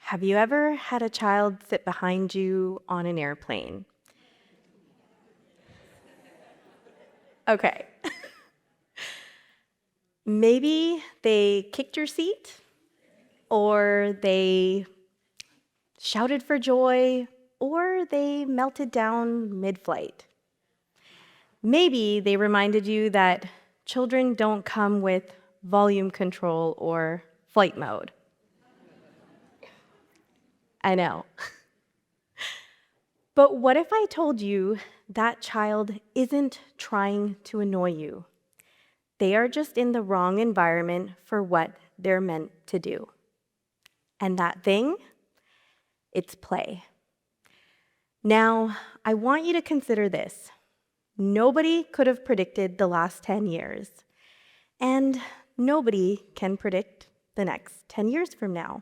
Have you ever had a child sit behind you on an airplane? Okay. Maybe they kicked your seat, or they shouted for joy, or they melted down mid-flight. Maybe they reminded you that children don't come with volume control or flight mode. I know. But what if I told you that child isn't trying to annoy you? They are just in the wrong environment for what they're meant to do. And that thing, it's play. Now, I want you to consider this. Nobody could have predicted the last 10 years, and nobody can predict the next 10 years from now.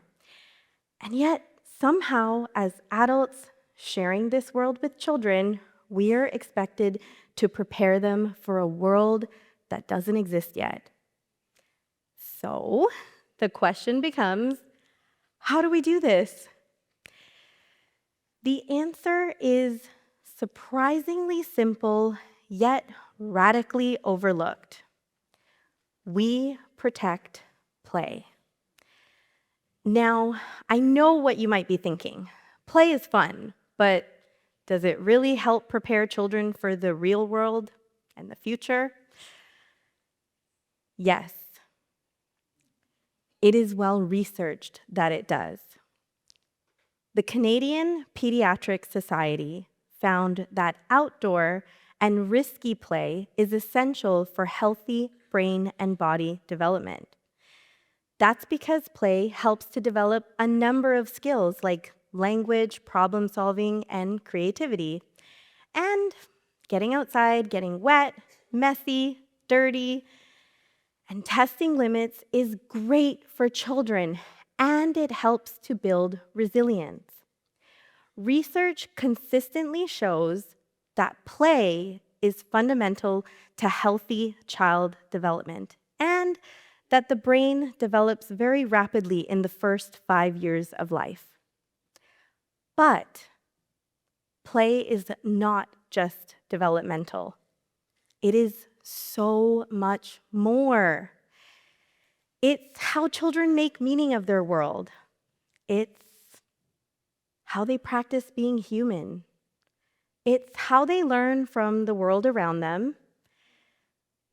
And yet, somehow, as adults sharing this world with children, we are expected to prepare them for a world that doesn't exist yet. So, the question becomes, how do we do this? The answer is surprisingly simple, yet radically overlooked. We protect play. Now, I know what you might be thinking. Play is fun, but does it really help prepare children for the real world and the future? Yes. It is well researched that it does. The Canadian Pediatric Society found that outdoor and risky play is essential for healthy brain and body development. That's because play helps to develop a number of skills like language, problem solving, and creativity. And getting outside, getting wet, messy, dirty, and testing limits is great for children, and it helps to build resilience. Research consistently shows that play is fundamental to healthy child development, and that the brain develops very rapidly in the first 5 years of life. But play is not just developmental. It is so much more. It's how children make meaning of their world. It's how they practice being human. It's how they learn from the world around them.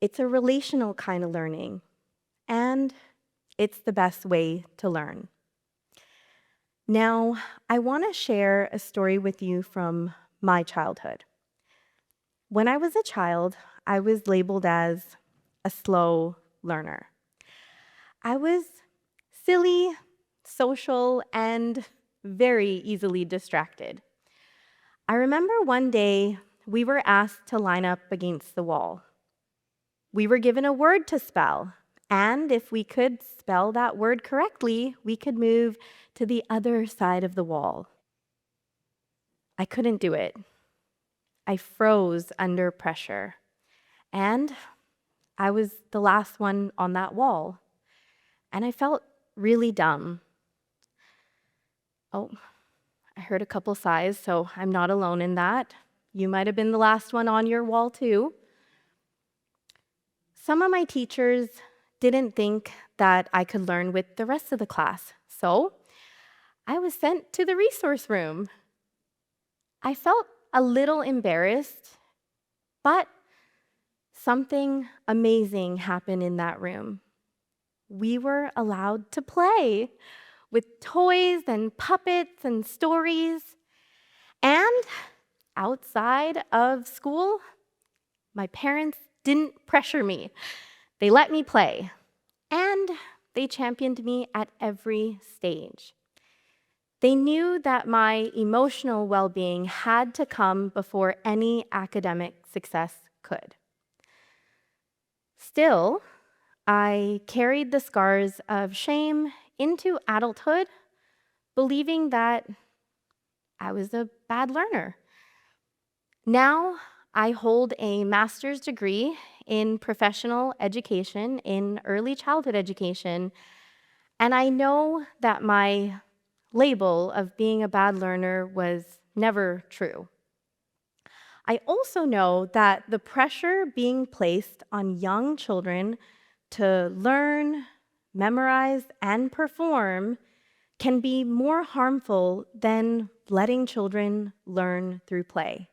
It's a relational kind of learning, and it's the best way to learn. Now, I want to share a story with you from my childhood. When I was a child, I was labeled as a slow learner. I was silly, social, and very easily distracted. I remember one day we were asked to line up against the wall. We were given a word to spell, and if we could spell that word correctly, we could move to the other side of the wall. I couldn't do it. I froze under pressure, and I was the last one on that wall, and I felt really dumb. Oh, I heard a couple sighs, so I'm not alone in that. You might have been the last one on your wall, too. Some of my teachers didn't think that I could learn with the rest of the class, so I was sent to the resource room. I felt a little embarrassed, but something amazing happened in that room. We were allowed to play with toys and puppets and stories. And outside of school, my parents didn't pressure me. They let me play, and they championed me at every stage. They knew that my emotional well-being had to come before any academic success could. Still, I carried the scars of shame into adulthood, believing that I was a bad learner. Now, I hold a master's degree in professional education, in early childhood education, and I know that my label of being a bad learner was never true. I also know that the pressure being placed on young children to learn, memorize, and perform can be more harmful than letting children learn through play.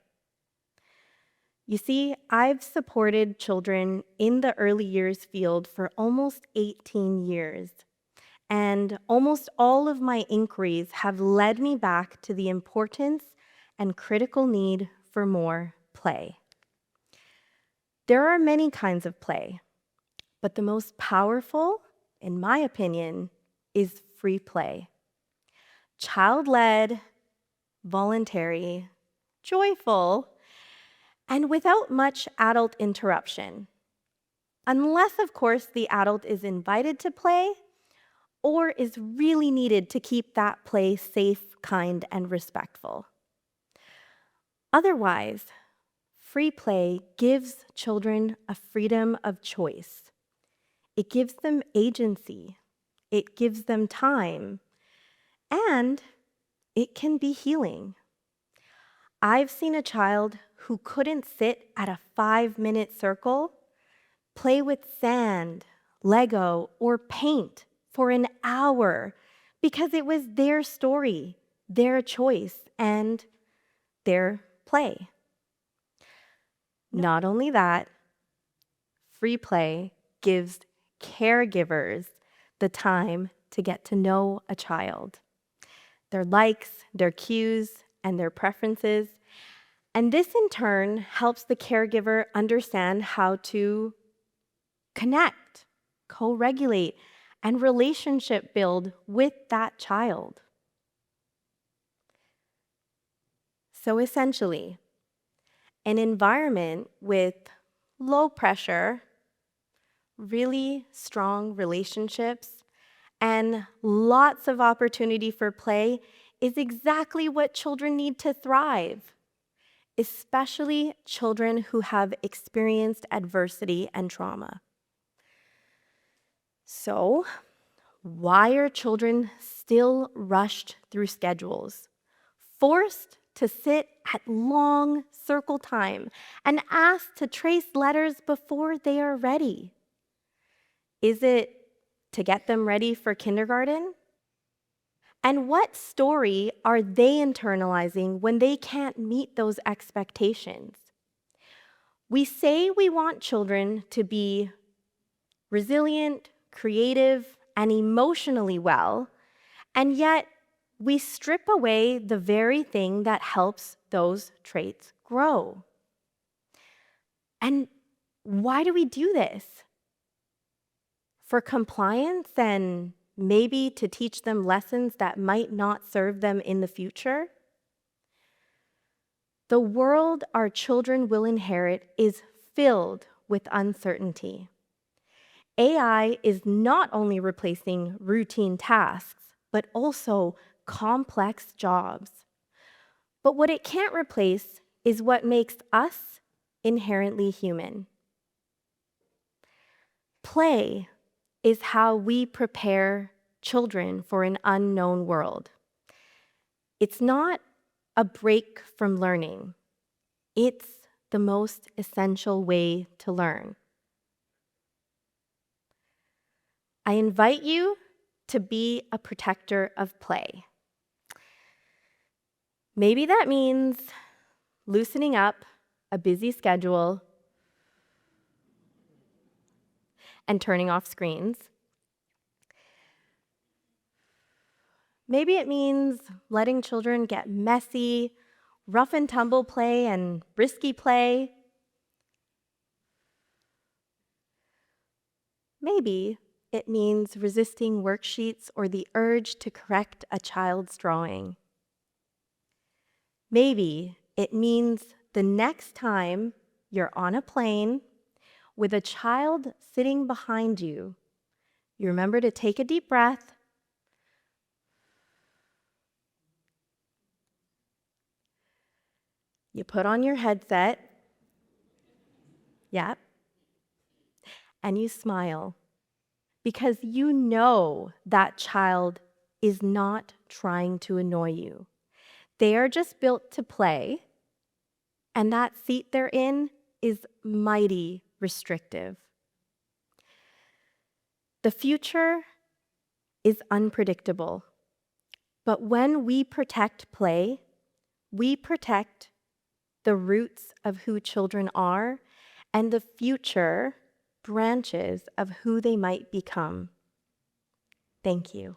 You see, I've supported children in the early years field for almost 18 years, and almost all of my inquiries have led me back to the importance and critical need for more play. There are many kinds of play, but the most powerful, in my opinion, is free play. Child-led, voluntary, joyful, and without much adult interruption. Unless, of course, the adult is invited to play or is really needed to keep that play safe, kind, and respectful. Otherwise, free play gives children a freedom of choice. It gives them agency. It gives them time. And it can be healing. I've seen a child who couldn't sit at a 5-minute circle play with sand, Lego, or paint for an hour because it was their story, their choice, and their play. Not only that, free play gives caregivers the time to get to know a child, their likes, their cues, and their preferences. And this in turn helps the caregiver understand how to connect, co-regulate, and relationship build with that child. So essentially, an environment with low pressure, really strong relationships, and lots of opportunity for play is exactly what children need to thrive, especially children who have experienced adversity and trauma. So, why are children still rushed through schedules, forced to sit at long circle time, and asked to trace letters before they are ready? Is it to get them ready for kindergarten? And what story are they internalizing when they can't meet those expectations? We say we want children to be resilient, creative, and emotionally well, and yet we strip away the very thing that helps those traits grow. And why do we do this? For compliance and maybe to teach them lessons that might not serve them in the future? The world our children will inherit is filled with uncertainty. AI is not only replacing routine tasks, but also complex jobs. But what it can't replace is what makes us inherently human. Play is how we prepare children for an unknown world. It's not a break from learning. It's the most essential way to learn. I invite you to be a protector of play. Maybe that means loosening up a busy schedule and turning off screens. Maybe it means letting children get messy, rough and tumble play and risky play. Maybe it means resisting worksheets or the urge to correct a child's drawing. Maybe it means the next time you're on a plane with a child sitting behind you, you remember to take a deep breath, you put on your headset, yep, and you smile because you know that child is not trying to annoy you. They are just built to play, and that seat they're in is mighty restrictive. The future is unpredictable, but when we protect play, we protect the roots of who children are and the future branches of who they might become. Thank you.